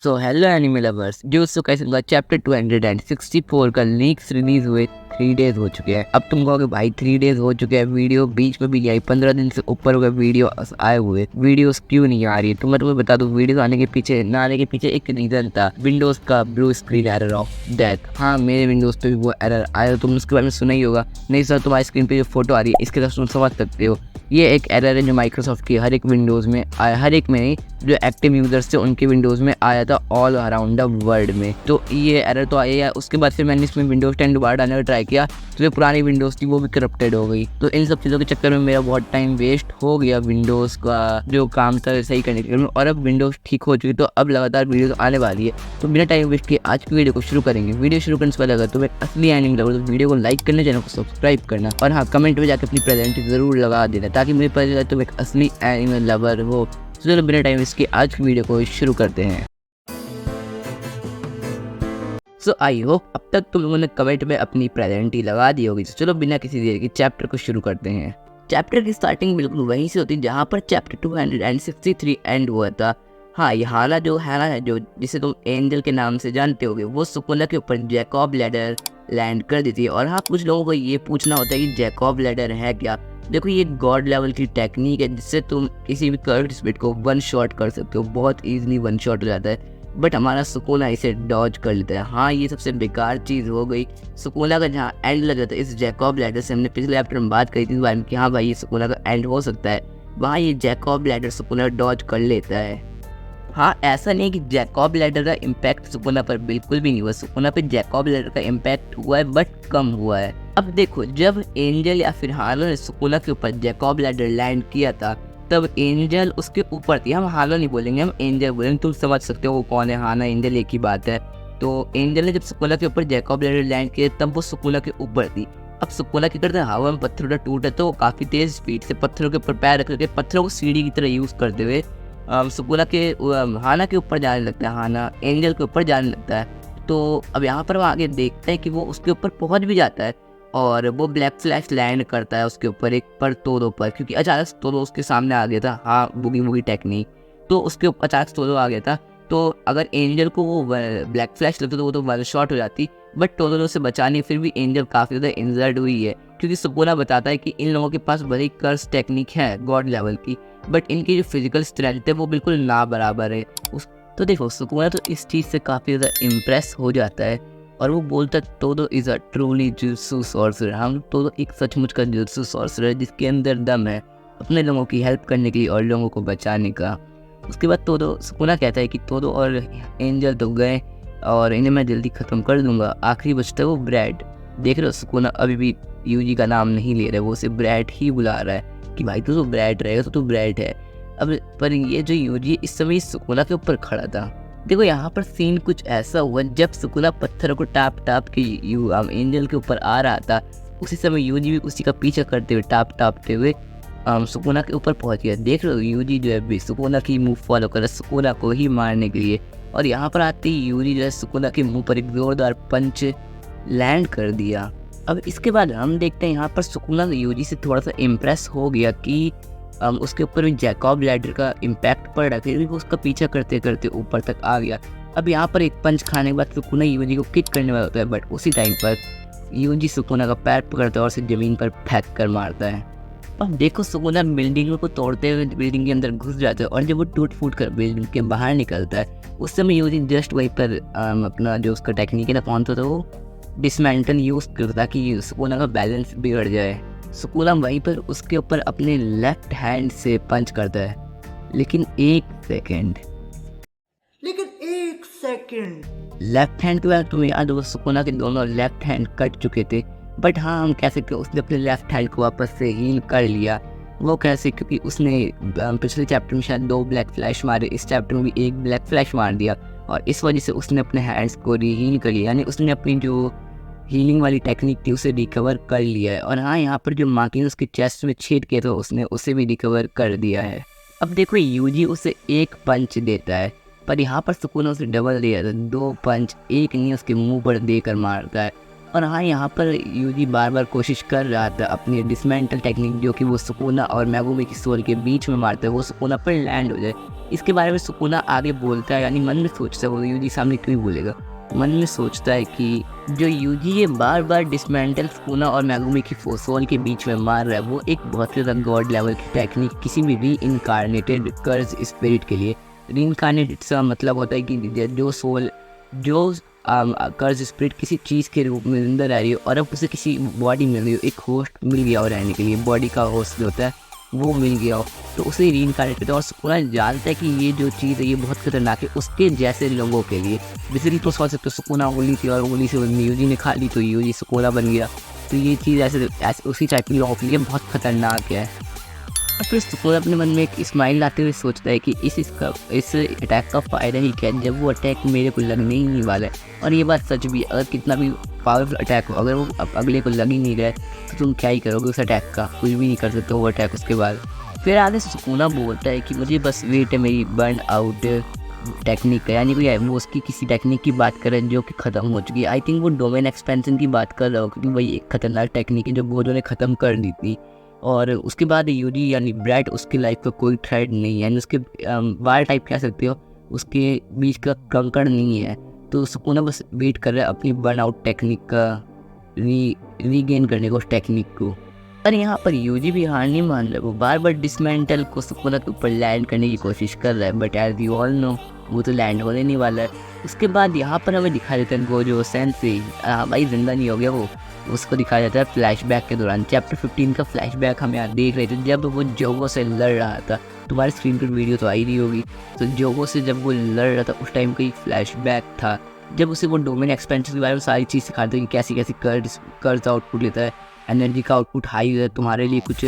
So hello anime lovers, जो कैसे का चैप्टर 264 का लीक्स रिलीज हुए 3 डेज हो चुके हैं। अब तुम कहोगे भाई 3 डेज हो चुके हैं, वीडियो बीच में भी नहीं आई, 15 दिन से ऊपर हो गए वीडियो आए हुए, वीडियोस क्यों नहीं आ रही है? तो मैं तुम्हें बता दूं, वीडियोस आने के पीछे ना आने के पीछे एक रीजन था, विंडोज का blue screen error of death. हाँ, मेरे विंडोज पे भी वो एरर आया, तुम उसके बारे में सुना ही होगा। नहीं सर, तुम्हारी स्क्रीन पे जो फोटो आ रही है इसके साथ तुम समझ सकते हो, ये एक एरर है जो माइक्रोसॉफ्ट की हर एक विंडोज़ में आया, हर एक में नहीं, जो एक्टिव यूजर्स थे उनके विंडोज़ में आया था ऑल अराउंड द वर्ल्ड में। तो ये एरर तो आया है। उसके बाद फिर मैंने इसमें विंडोज़ 10 दोबारा डालने का ट्राई किया, तो जो पुरानी विंडोज़ थी वो भी करप्टेड हो गई। तो इन सब चीज़ों के चक्कर में मेरा बहुत टाइम वेस्ट हो गया विंडोज़ का जो काम था सही करने के लिए। और अब विंडोज़ ठीक हो चुकी, तो अब लगातार वीडियो आने वाली है। तो बिना टाइम वेस्ट किए आज की वीडियो को शुरू करेंगे। वीडियो शुरू करने से पहले अगर तुम्हें असली एनिमे लगा तो वीडियो को लाइक करना, चैनल को सब्सक्राइब करना, और हाँ, कमेंट में जाकर अपनी प्रेजेंट जरूर लगा देना ताकि मुझे पता चले तुम एक असली एनिमे लवर हो। चलो बिना टाइम वेस्ट किए आज की वीडियो को शुरू करते हैं। सो आई होप अब तक तुम लोगों ने कमेंट में अपनी प्रेजेंटी लगा दी होगी। तो चलो बिना किसी देर के चैप्टर को शुरू करते हैं। चैप्टर की स्टार्टिंग बिल्कुल वहीं से होती है जहाँ पर चैप्टर 263 एंड हुआ था। हाँ, ये हाना जो है जो जिसे तुम एंजल के नाम से जानते होगे, वो सुकुना के ऊपर जैकॉब लैडर लैंड कर दी थी। और हाँ, कुछ लोगों को ये पूछना होता है कि जैकॉब लैडर है क्या। देखो, ये गॉड लेवल की टेक्निक है जिससे तुम किसी भी कर्व्ड स्पीड को वन शॉट कर सकते हो, बहुत इजीली वन शॉट हो जाता है। बट हमारा सुकुना इसे डॉज कर लेता है। हाँ, ये सबसे बेकार चीज़ हो गई। सुकुना का जहाँ एंड लग जाता है, इस जैकॉब लैडर से हमने पिछले चैप्टर में बात करी थी इस बारे में कि हाँ भाई, ये सुकुना का एंड हो सकता है, वहाँ ये जैकॉब लैडर सुकुना डॉज कर लेता है। हाँ, ऐसा नहीं कि जैकॉब लैडर का इम्पैक्ट सुकुना पर बिल्कुल भी नहीं हुआ, सुकुना पे जैकॉब लैडर का इम्पैक्ट हुआ है बट कम हुआ है। अब देखो, जब एंजल या फिर हालो ने सुकुना के ऊपर जैकॉब लैडर लैंड किया था, तब एंजल उसके ऊपर थी। हम हालो नहीं बोलेंगे, हम एंजल बोलेंगे, तुम समझ सकते हो वो कौन है। हाना एंजल एक ही बात है। तो एंजल ने जब सुकुना के ऊपर जैकॉब लैडर लैंड किया तब वो सुकुना के ऊपर थी। अब सुकुना क्या करता है, हवा में पत्थरों का टूटा तो वो काफ़ी तेज स्पीड से पत्थरों के ऊपर पैर रख करके पत्थरों को सीढ़ी की तरह यूज़ करते हुए सुकुना के हाना के ऊपर जाने लगता है, हाना एंजल के ऊपर जाने लगता है। तो अब यहाँ पर वो आगे देखते हैं कि वो उसके ऊपर पहुँच भी जाता है और वो ब्लैक फ्लैश लैंड करता है उसके ऊपर एक पर तोदो पर, क्योंकि अचानक तोदो उसके सामने आ गया था। हाँ, बुगी बुगी टेक्निक, तो उसके ऊपर अचानक तोदो आ गया था। तो अगर एंजल को वो ब्लैक फ्लैश लगता तो वो तो वन शॉट हो जाती, बट तोदो से बचानी, फिर भी एंजल काफ़ी ज़्यादा इंजर्ड हुई है। क्योंकि सुकुना बताता है कि इन लोगों के पास बड़ी कर्स टेक्निक है गॉड लेवल की, बट इनकी जो फिजिकल स्ट्रेंथ है वो बिल्कुल ना बराबर है तो देखो, सुकुना तो इस चीज़ से काफ़ी ज़्यादा इम्प्रेस हो जाता है और वो बोलता है Todo is a truly jutsu sorcerer. हम तोदो एक सचमुच का जुत्सु सॉर्सरर है जिसके अंदर दम है अपने लोगों की हेल्प करने के लिए और लोगों को बचाने का। उसके बाद तोदो सुकुना कहता है कि तोदो और एंजल तो गए और इन्हें मैं जल्दी ख़त्म कर दूंगा, आखिरी बचता है वो ब्रैड। देख रहे हो, सुकुना अभी भी यूजी का नाम नहीं ले रहा है, वो उसे ब्रैड ही बुला रहा है कि भाई तू ब्रैड रहेगा तो तू ब्रैड है। अब पर ये जो यूजी इस समय सुकुना के ऊपर खड़ा था। देखो, यहाँ पर सीन कुछ ऐसा हुआ, जब सुकुना पत्थर को टाप टाप के एंजल के ऊपर आ रहा था, उसी समय यूजी भी उसी का पीछा करते हुए टापते हुए सुकुना के ऊपर पहुंच गया। देख रहे हो, यूजी जो है सुकुना की मूव फॉलो कर रहा है सुकुना को ही मारने के लिए। और यहाँ पर आते ही यूजी जो है सुकुना के मुंह पर एक जोरदार पंच लैंड कर दिया। अब इसके बाद हम देखते हैं यहाँ पर सुकुना यूजी से थोड़ा सा इम्प्रेस हो गया कि उसके ऊपर भी जैकॉब लैडर का इम्पैक्ट पड़ रहा था, फिर भी वो उसका पीछा करते करते ऊपर तक आ गया। अब यहाँ पर एक पंच खाने के बाद सुकुना यूजी को किक करने वाला होता है, बट उसी टाइम पर यूजी सुकुना का पैर पकड़ता है और उसे ज़मीन पर फेंक कर मारता है। अब देखो, सुकुना बिल्डिंग को तोड़ते हुए बिल्डिंग के अंदर घुस जाता है और जब वो टूट फूट कर बिल्डिंग के बाहर निकलता है, उस समय यूजी जस्ट वहीं पर अपना जो उसका टेक्निक है ना कौन था, तो वो डिसमेंटल यूज़ करता ताकि सुकुना का बैलेंस बिगड़ जाए। सुकुना वहीं पर उसके ऊपर अपने लेफ्ट हैंड से पंच करता है, लेकिन एक सेकंड लेफ्ट हैंड के बाद तुम्हें याद होगा सुकुना के दोनों लेफ्ट हैंड कट चुके थे। बट हाँ, हम कह सकते हैं उसने अपने लेफ्ट हैंड को वापस से हील कर लिया। वो कैसे? क्योंकि उसने पिछले चैप्टर में शायद 2 ब्लैक फ्लैश मारे, इस चैप्टर में भी 1 ब्लैक फ्लैश मार दिया और इस वजह से उसने अपने हैंड्स को रीहील कर लिया, यानी उसने अपनी जो हीलिंग वाली टेक्निक थी उसे रिकवर कर लिया है। और हाँ, यहाँ पर जो मार्किंग उसके चेस्ट में छेद किया था उसने उसे भी रिकवर कर दिया है। अब देखो, यूजी उसे एक पंच देता है, पर यहाँ पर सुकुना उसे डबल दिया था, 2 पंच, एक नहीं उसके मुंह पर देकर मारता है। और हाँ, यहाँ पर यूजी बार बार कोशिश कर रहा था अपनी डिसमेंटल टेक्निक, जो कि वो सुकुना और मेगुमी की सोल के बीच में मारते हैं, वो सुकुना पर लैंड हो जाए। इसके बारे में सुकुना आगे बोलता है, यानी मन में सोचता है, वो यूजी सामने क्यों ही बोलेगा, मन में सोचता है कि जो यूजी ये बार बार डिसमेंटल सुकुना और मेगुमी की सोल के बीच में मार रहा है, वो एक बहुत ज़्यादा गॉड लेवल की टेक्निक किसी भी री इनकारनेटेड कर्ज स्पिरिट के लिए। री इनकारनेटेड का मतलब होता है कि जो सोल, जो कर्ज स्पिरिट किसी चीज़ के रूप में जिंदा रह रही हो और अब उसे किसी बॉडी मिल रही हो, एक होस्ट मिल गया हो रहने के लिए, बॉडी का होस्ट जो होता है वो मिल गया हो, तो उसे रीइनकार्नेट करता है। और सुकुना जानता है कि ये जो चीज़ है ये बहुत खतरनाक है उसके जैसे लोगों के लिए। बेसिकली तो सोच सकते हो सुकुना उंगली थी और उंगली से यूजी ने खा ली तो यूजी सुकुना बन गया, तो ये चीज़ ऐसे उसी टाइप के लोगों के लिए बहुत खतरनाक है। और फिर सुकुना अपने मन में एक स्माइल लाते हुए सोचता है कि इस अटैक का फ़ायदा ही क्या है, जब वो अटैक मेरे को लगने ही नहीं वाला है। और ये बात सच भी, अगर कितना भी पावरफुल अटैक हो, अगर वो अगले को लग ही नहीं रहा है तो तुम क्या ही करोगे उस अटैक का, कुछ भी नहीं कर सकते वो अटैक उसके बाद। फिर आगे सुकुना बोलता है कि मुझे बस वेट है मेरी बर्न आउट टेक्निक का, यानी कोई वो उसकी किसी टेक्निक की बात कर रहे हैं जो कि ख़त्म हो चुकी है। आई थिंक वो डोमेन एक्सपेंशन की बात कर रहा हो, क्योंकि वही एक खतरनाक टेक्निक है जो गोजो ने ख़त्म कर दी थी। और उसके बाद यूजी यानी ब्रैट उसकी लाइफ का कोई थ्रेड नहीं है, यानी उसके वार टाइप कह सकते हो, उसके बीच का कंकड़ नहीं है। तो सुकुना बस वेट कर रहा है अपनी बर्न आउट टेक्निक का रीगेन करने को, उस टेक्निक को। पर यहाँ पर यूजी भी हार नहीं मान रहा, वो बार बार डिसमेंटल को सुकुना के ऊपर लैंड करने की कोशिश कर रहा है, but as you all know वो तो लैंड होने नहीं वाला है। उसके बाद यहाँ पर हमें दिखा देता है गोजो सेंसेई, भाई जिंदा नहीं हो गया वो, उसको दिखाया जाता है फ्लैशबैक के दौरान। चैप्टर 15 का फ्लैशबैक हम यहाँ देख रहे थे, जब वो जोगो से लड़ रहा था। तुम्हारी स्क्रीन पर वीडियो तो आई रही होगी, तो जोगो से जब वो लड़ रहा था उस टाइम का ही फ्लैशबैक था, जब उसे वो डोमेन एक्सपेंशन के बारे में सारी चीज़ सिखाते हैं कि कैसी कैसी कर्ज आउटपुट लेता है, एनर्जी का आउटपुट हाई है, तुम्हारे लिए कुछ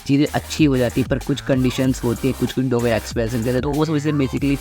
चीज़ें अच्छी हो जाती है, पर कुछ कंडीशंस होती है, कुछ डोमेन एक्सपेंशन के लिए। तो वो वैसे बेसिकली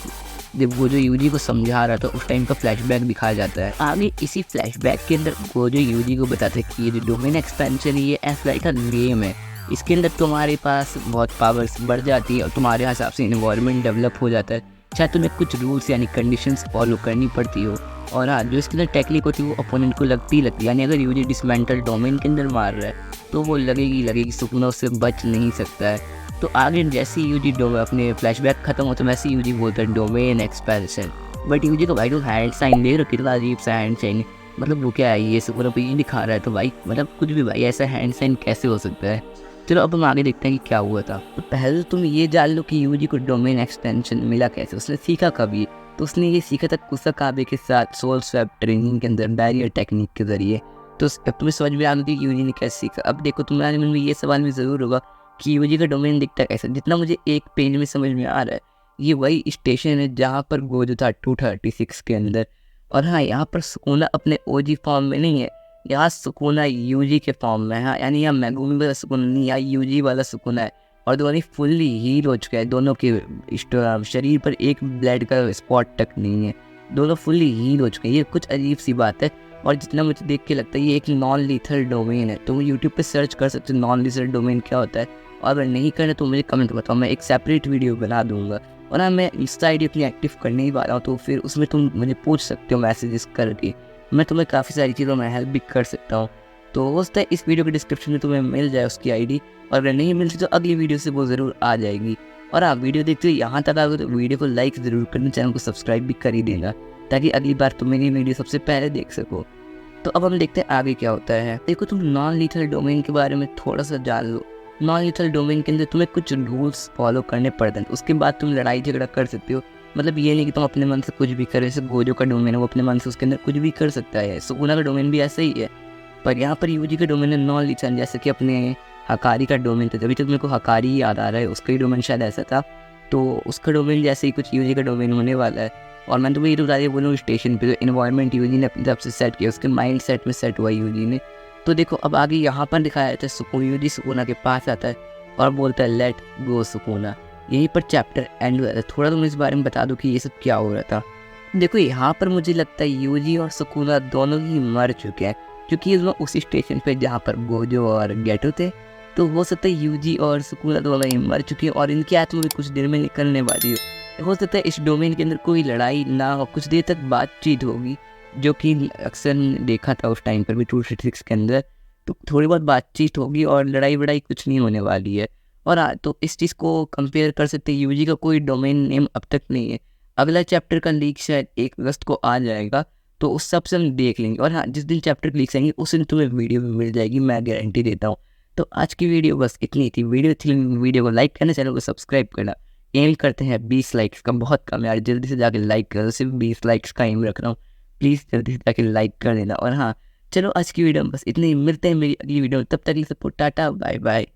जब गोजो यूजी को समझा रहा था उस टाइम का फ्लैशबैक दिखाया जाता है। आगे इसी फ्लैशबैक के अंदर गोजो यूजी को बताते हैं कि ये जो डोमेन एक्सपेंशन ये एज लाइक अ गेम है, इसके अंदर तुम्हारे पास बहुत पावर्स बढ़ जाती है और तुम्हारे हिसाब से इन्वायरमेंट डेवलप हो जाता है। शायद तुम्हें कुछ रूल्स यानी कंडीशंस फॉलो करनी पड़ती हो, और हाँ, जो इसके अंदर टेक्निक होती है वो अपोनेंट को लगती है, यानी अगर यूजी डिसमेंटल डोमेन के अंदर मार रहा है तो वो लगेगी, सुकुना उससे बच नहीं सकता है। तो आगे जैसे ही यूजी अपने फ्लैशबैक खत्म होता है वैसे यूजी बोलता है डोमेन एक्सपेंशन, बट यूजी को भाई तो हैंड साइन दे रहा, कितना अजीब सा हैंड साइन, मतलब वो क्या है ये सुकुना पे ये दिखा रहा है, तो भाई मतलब कुछ भी भाई ऐसा हैंड साइन कैसे हो सकता है। चलो अब हम आगे देखते हैं कि क्या हुआ था। तो पहले तो तुम ये जान लो कि यूजी को डोमेन एक्सटेंशन मिला कैसे, उसने सीखा कभी। तो उसने ये सीखा था कुसाकाबे के साथ सोल स्वैप ट्रेनिंग के अंदर बैरियर टेक्निक के जरिए। तो अब तुम्हें समझ में आ गई कि यूजी ने कैसे सीखा। अब देखो तुम्हारे मन में ये सवाल भी ज़रूर होगा कि यूजी का डोमेन दिखता कैसे। जितना मुझे एक पेज में समझ में आ रहा है, ये वही स्टेशन है जहाँ पर गोजो था 236 के अंदर। और हाँ, यहाँ पर सुकुना अपने ओजी फॉर्म में नहीं है, यहाँ सुकुना यूजी के फॉर्म में है, यानी यहाँ मेगुमी वाला सुकुना नहीं, यहाँ यूजी वाला सुकुना है। और दोनों फुल्ली हील हो चुका है, दोनों के शरीर पर एक ब्लड का स्पॉट तक नहीं है, दोनों फुल्ली हील हो चुके हैं। ये कुछ अजीब सी बात है, और जितना मुझे देख के लगता है ये एक नॉन लीथल डोमेन है। तुम यूट्यूब पे सर्च कर सकते हो नॉन लीथल डोमेन क्या होता है, और अगर नहीं करना तो मुझे कमेंट बताओ, मैं एक सेपरेट वीडियो बना दूंगा। और हाँ, मैं इंस्टा आईडी अपनी एक्टिव करने ही वाला हूँ, तो फिर उसमें तुम मुझे पूछ सकते हो मैसेजेस करके, मैं तुम्हें काफ़ी सारी चीज़ों में हेल्प भी कर सकता हूँ। तो हो सकता है इस वीडियो के डिस्क्रिप्शन में तुम्हें मिल जाए उसकी आईडी, और अगर नहीं मिलती तो अगली वीडियो से वो ज़रूर आ जाएगी। और आप वीडियो देखते हुए यहाँ तक आ गए तो वीडियो को लाइक ज़रूर करना, चैनल को सब्सक्राइब भी कर ही देना, ताकि अगली बार तुम मेरी वीडियो सबसे पहले देख सको। तो अब हम देखते हैं आगे क्या होता है। देखो, तुम नॉन लीथल डोमेन के बारे में थोड़ा सा जान लो। नॉन लीथल डोमेन के अंदर तुम्हें कुछ रूल्स फॉलो करने पड़ते हैं, उसके बाद तुम लड़ाई झगड़ा कर सकते हो। मतलब ये नहीं कि तुम अपने मन से कुछ भी करे, जैसे गोजो का डोमेन है वो अपने मन से उसके अंदर कुछ भी कर सकता है, सुकुना का डोमेन भी ऐसा ही है। पर यहाँ पर यूजी का डोमेन है नॉन लीथल, जैसे कि अपने हकारी का डोमेन था, तभी तक मेरे को हकारी ही याद आ रहा है, उसका ही डोमेन शायद ऐसा था। तो उसका डोमेन जैसे ही कुछ यूजी का डोमेन होने वाला है। और मैं तुम्हें ये तो बता दिया बोलूँ, स्टेशन पे जो इन्वायरमेंट यूजी ने अपनी तरफ से सेट किया, उसके माइंड सेट में सेट हुआ यूजी ने। तो देखो अब आगे यहाँ पर दिखाया जाता है सुकुना, यूजी सुकुना के पास आता है और बोलता है लेट गो सुकुना। यहीं पर चैप्टर एंड हुआ था। थोड़ा तुम इस बारे में बता दो कि ये सब क्या हो रहा था। देखो, यहाँ पर मुझे लगता है यूजी और सुकुना दोनों ही मर चुके हैं, क्योंकि ये दोनों उसी स्टेशन पे जहाँ पर गोजो और गेटो थे। तो हो सकता है यूजी और सुकुना दोनों ही मर चुके हैं और इनकी आत्मा भी कुछ देर में निकलने वाली हो सकता है इस डोमेन के अंदर कोई लड़ाई ना हो, कुछ देर तक बातचीत होगी, जो कि अक्सर देखा था उस टाइम पर भी 266 के अंदर। तो थोड़ी बहुत बातचीत होगी और लड़ाई वड़ाई कुछ नहीं होने वाली है। और हाँ, तो इस चीज़ को कंपेयर कर सकते हैं, यूजी का कोई डोमेन नेम अब तक नहीं है। अगला चैप्टर का लीक शायद 1 अगस्त को आ जाएगा, तो उस सब से हम देख लेंगे। और हाँ, जिस दिन चैप्टर के लीक्स आएंगे उस दिन तुम्हें वीडियो भी मिल जाएगी, मैं गारंटी देता हूँ। तो आज की वीडियो बस इतनी थी। वीडियो को लाइक करना, चैनल को सब्सक्राइब करना। एम करते हैं 20 लाइक्स का, बहुत कम यार, जल्दी से जाके लाइक करो। सिर्फ 20 लाइक्स का एम रख रहा हूँ, प्लीज़ जल्दी से जाके लाइक कर देना। और हाँ, चलो आज की वीडियो में बस इतने ही, मिलते हैं मेरी अगली वीडियो में, तब तक के लिए सबको टाटा बाय बाय।